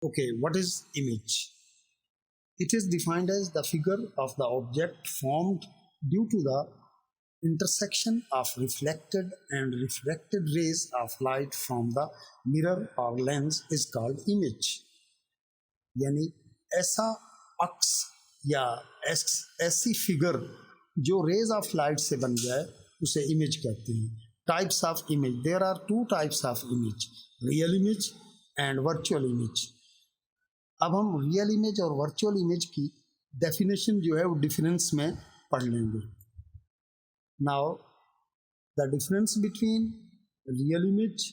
Okay, what is image? It is defined as the figure of the object formed due to the intersection of reflected and refracted rays of light from the mirror or lens is called image. यानी ऐसा अक्स या ऐसी figure जो raise of light से बन जाए उसे image कहते हैं. Types of image, there are two types of image, real image and virtual image. अब हम रियल इमेज और वर्चुअल इमेज की डेफिनेशन जो है वो डिफरेंस में पढ़ लेंगे. Now the difference between real image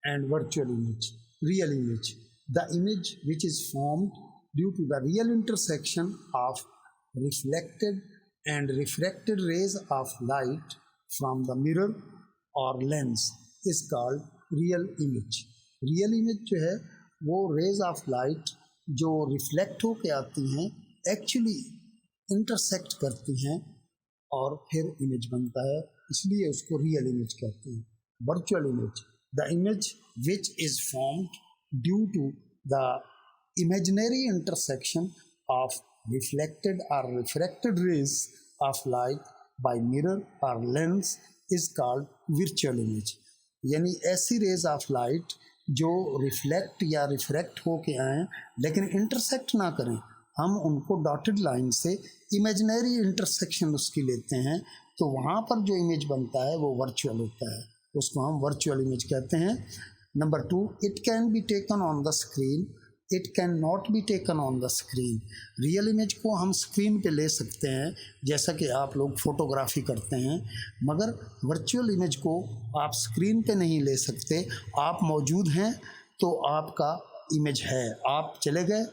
and virtual image. Real image, the image which is formed due to the real intersection of reflected and refracted rays of light from the mirror or lens is called real image. real image जो है वो rays of light जो reflect होके आती हैं actually intersect करती हैं और फिर image बनता है, इसलिए उसको real image कहते हैं. virtual image, the image which is formed due to the imaginary intersection of reflected or refracted rays of light by mirror or lens is called virtual image. यानी ऐसी रेज ऑफ लाइट जो reflect या refract होके आए लेकिन intersect ना करें, हम उनको डॉटेड लाइन से इमेजिनरी इंटरसेक्शन उसकी लेते हैं, तो वहाँ पर जो इमेज बनता है वो वर्चुअल होता है, उसको हम वर्चुअल इमेज कहते हैं. Number 2, it can be taken on the screen, it can not be taken on the screen. Real image को हम स्क्रीन पे ले सकते हैं जैसा कि आप लोग फोटोग्राफी करते हैं, मगर वर्चुअल इमेज को आप स्क्रीन पे नहीं ले सकते. आप मौजूद हैं तो आपका इमेज है, आप चले गए,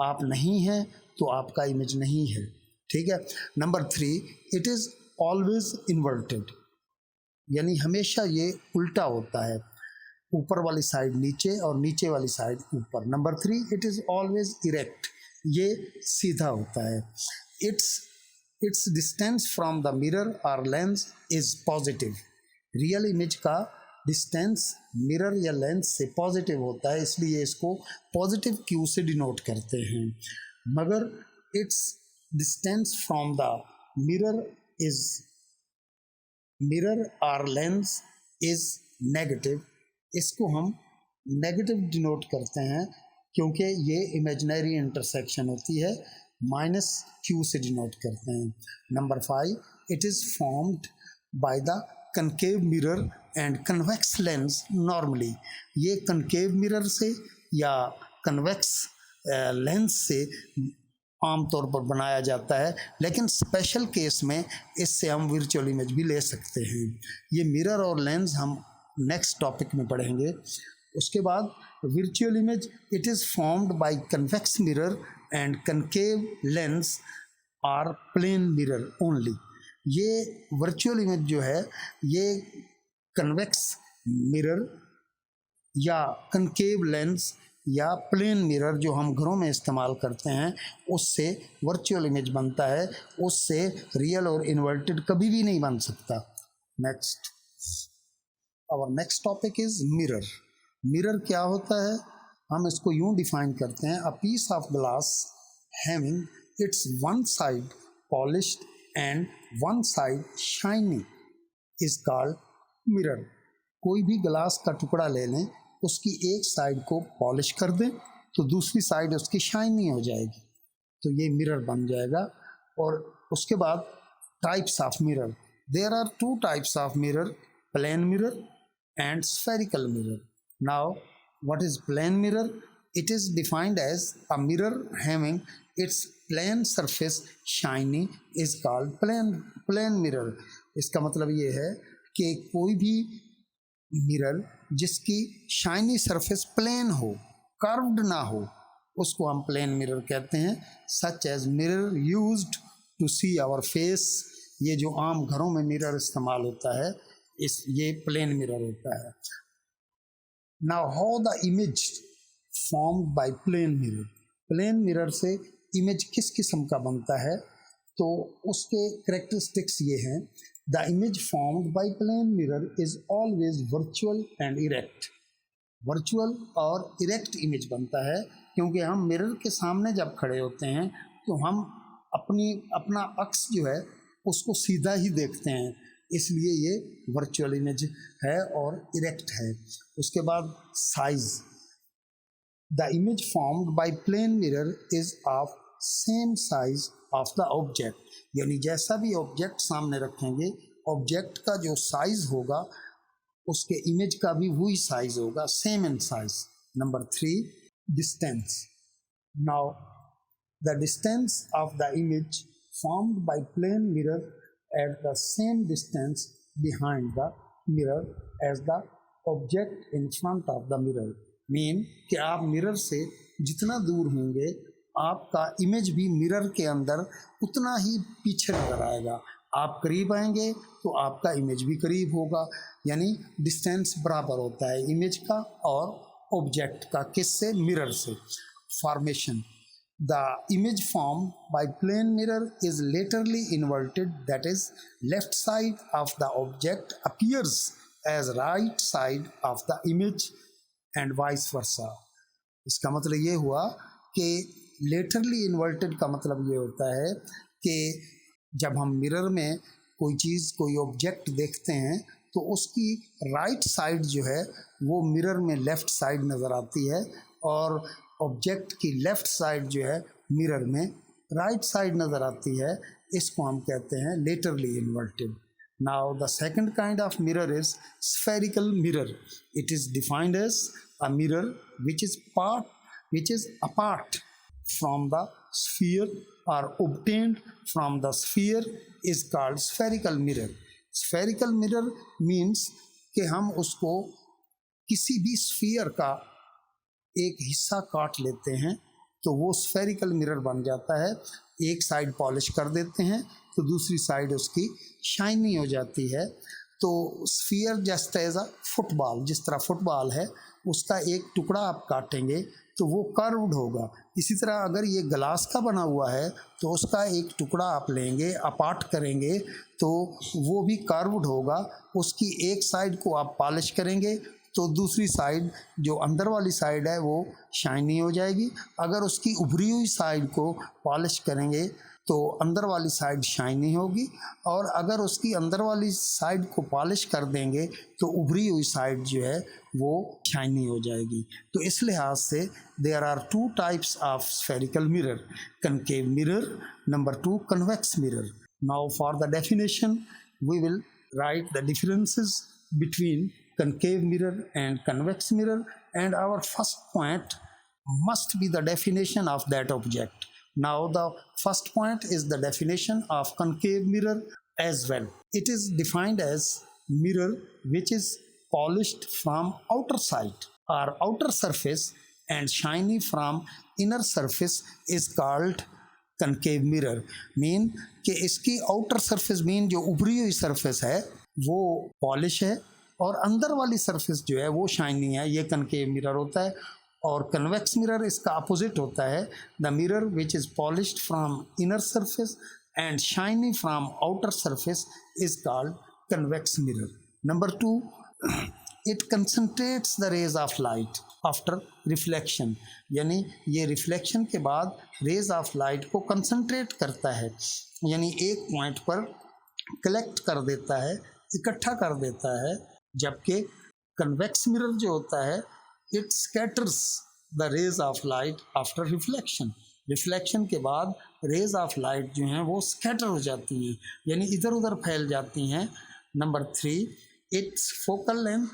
आप नहीं हैं तो आपका इमेज नहीं है. ठीक है. Number 3, it is always inverted, यानी हमेशा ये उल्टा होता है, ऊपर वाली साइड नीचे और नीचे वाली साइड ऊपर. Number 3, it is always erect, ये सीधा होता है. Its distance from the mirror और lens is positive. Real image का डिस्टेंस मिरर या लेंस से पॉजिटिव होता है, इसलिए इसको पॉजिटिव क्यू से डिनोट करते हैं. मगर it's distance from the mirror और लेंस इज नेगेटिव, इसको हम नेगेटिव डिनोट करते हैं क्योंकि ये इमेजिनरी इंटरसेक्शन होती है, माइनस क्यू से डिनोट करते हैं. Number 5, it is formed by the concave mirror and convex lens normally. ये कनकेव मिरर से या कन्वेक्स लेंस से आमतौर पर बनाया जाता है, लेकिन स्पेशल केस में इससे हम वर्चुअल इमेज भी ले सकते हैं. ये मिरर और लेंस हम नेक्स्ट टॉपिक में पढ़ेंगे. उसके बाद virtual image, it is formed by convex mirror and concave lens और प्लेन मिरर ओनली. ये वर्चुअल इमेज जो है ये कन्वेक्स मिरर या कनकेव लेंस या प्लेन मिरर जो हम घरों में इस्तेमाल करते हैं उससे वर्चुअल इमेज बनता है, उससे रियल और इन्वर्टेड कभी भी नहीं बन सकता. Next, our next topic is mirror. Mirror क्या होता है? हम इसको यूं डिफाइन करते हैं, a piece of glass having its one side polished and one side shining is called mirror. कोई भी ग्लास का टुकड़ा ले लें, उसकी एक साइड को पॉलिश कर दें तो दूसरी साइड उसकी शाइनी हो जाएगी, तो ये मिरर बन जाएगा. और उसके बाद types of mirror, there are two types of mirror, plane mirror and spherical mirror. Now, what is plane mirror? It is defined as a mirror having its plane surface shiny is called plane mirror. इसका मतलब ये है कि कोई भी mirror जिसकी shiny surface plane हो, curved ना हो, उसको हम प्लेन मिरर कहते हैं. Such as mirror used to see our face, ये जो आम घरों में मिरर इस्तेमाल होता है ये प्लेन मिरर होता है. Now how the image formed by plane mirror. Plane mirror से इमेज किस किस्म का बनता है, तो उसके करेक्टरिस्टिक्स ये हैं. The image formed by plane mirror is always virtual and erect. Virtual और इरेक्ट इमेज बनता है. क्योंकि हम मिरर के सामने जब खड़े होते हैं तो हम अपना अक्स जो है उसको सीधा ही देखते हैं, इसलिए ये वर्चुअल इमेज है और इरेक्ट है। उसके बाद size, the image formed by plane mirror is of same size of the object, यानी जैसा भी ऑब्जेक्ट सामने रखेंगे ऑब्जेक्ट का जो साइज होगा उसके इमेज का भी वही साइज होगा, same in size. Number 3, distance. Now the distance of the image formed by plane mirror at the same distance behind the mirror as the object in front of the mirror, mean कि आप mirror से जितना दूर होंगे आपका image भी mirror के अंदर उतना ही पीछे नजर आएगा। आप करीब आएंगे तो आपका इमेज भी करीब होगा, यानी डिस्टेंस बराबर होता है इमेज का और ऑब्जेक्ट का। किससे? मिरर से। Formation, the image formed by plane mirror is laterally inverted, that is left side of the object appears as right side of the image and vice versa। इसका मतलब ये हुआ कि laterally inverted का मतलब ये होता है कि जब हम मिरर में कोई चीज़ कोई ऑब्जेक्ट देखते हैं तो उसकी राइट साइड जो है वो मिरर में लेफ़्ट साइड नज़र आती है और ऑब्जेक्ट की लेफ़्ट साइड जो है मिरर में राइट साइड नज़र आती है। इसको हम कहते हैं laterally inverted. Now the second kind of mirror is spherical mirror. It is defined as a mirror which is apart from the sphere or obtained from the sphere is called spherical mirror। spherical mirror means कि हम उसको किसी भी sphere का एक हिस्सा काट लेते हैं तो वो स्फेरिकल मिरर बन जाता है। एक साइड पॉलिश कर देते हैं तो दूसरी साइड उसकी शाइनी हो जाती है। तो sphere just as a football, जिस तरह फुटबॉल है उसका एक टुकड़ा आप काटेंगे तो वो कर्व्ड होगा। इसी तरह अगर ये ग्लास का बना हुआ है तो उसका एक टुकड़ा आप लेंगे, अपार्ट करेंगे तो वो भी कर्व्ड होगा। उसकी एक साइड को आप पॉलिश करेंगे तो दूसरी साइड जो अंदर वाली साइड है वो शाइनी हो जाएगी। अगर उसकी उभरी हुई साइड को पॉलिश करेंगे तो अंदर वाली साइड शाइनी होगी और अगर उसकी अंदर वाली साइड को पॉलिश कर देंगे तो उभरी हुई साइड जो है वो शाइनी हो जाएगी। तो इस लिहाज से there are two types of spherical mirror, concave mirror, number 2 convex mirror. Now for the definition we will write the differences between concave mirror and convex mirror, and our first point must be the definition of that object. Now the first point is the definition of concave mirror as well. It is defined as mirror which is polished from outer side or outer surface and shiny from inner surface is called concave mirror। Mean कि इसकी outer surface mean जो उभरी हुई surface है वो polish है और अंदर वाली सरफेस जो है वो शाइनी है, ये कनकेव मिरर होता है। और कन्वेक्स मिरर इसका अपोजिट होता है, the mirror which is polished from inner surface and shiny from outer surface is called convex mirror. Number 2, it concentrates the rays of light after reflection, यानी ये reflection के बाद रेज ऑफ लाइट को concentrate करता है, यानी एक point पर कलेक्ट कर देता है, इकट्ठा कर देता है। जबकि कन्वेक्स मिरर जो होता है it scatters the rays of light after reflection. Reflection के बाद रेज ऑफ लाइट जो हैं वो स्कैटर हो जाती हैं, यानी इधर उधर फैल जाती हैं। Number 3, it's focal length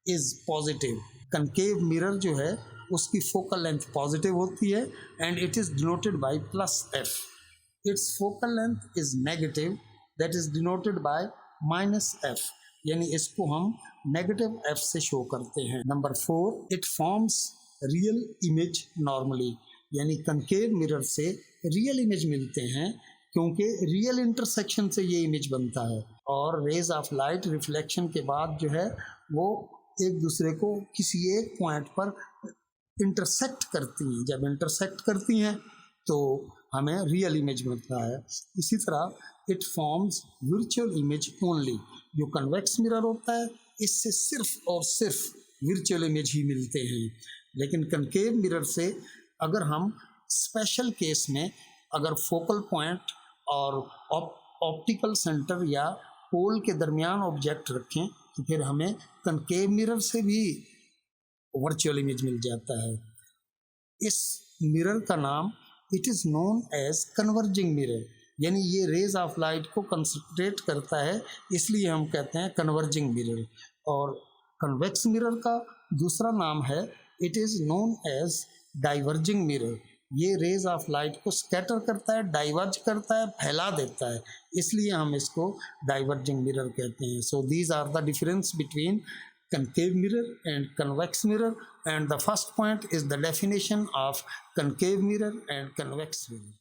is positive. Concave mirror जो है उसकी फोकल लेंथ पॉजिटिव होती है and it is denoted by +f। It's focal length is negative, that is denoted by -f, यानी इसको हम नेगेटिव f से शो करते हैं। Number 4, it forms real image normally, यानी कनकेव मिरर से रियल इमेज मिलते हैं क्योंकि रियल इंटरसेक्शन से ये इमेज बनता है और रेज ऑफ लाइट रिफ्लेक्शन के बाद जो है वो एक दूसरे को किसी एक पॉइंट पर इंटरसेक्ट करती हैं। जब इंटरसेक्ट करती हैं तो हमें रियल इमेज मिलता है। इसी तरह it forms virtual image only. जो कन्वेक्स मिरर होता है इससे सिर्फ और सिर्फ वर्चुअल इमेज ही मिलते हैं, लेकिन कनकेव मिरर से अगर हम स्पेशल केस में अगर फोकल पॉइंट और ऑप्टिकल सेंटर या पोल के दरमियान ऑब्जेक्ट रखें तो फिर हमें कनकेव मिरर से भी वर्चुअल इमेज मिल जाता है। इस मिरर का नाम it is known as converging mirror, यानी ये रेज ऑफ लाइट को कंसंट्रेट करता है, इसलिए हम कहते हैं कन्वर्जिंग मिरर। और कन्वेक्स मिरर का दूसरा नाम है it is known as diverging mirror. ये रेज ऑफ लाइट को स्कैटर करता है, डाइवर्ज करता है, फैला देता है, इसलिए हम इसको डाइवर्जिंग मिरर कहते हैं। So these are the difference between concave mirror and convex mirror, and the first point is the definition of concave mirror and convex mirror.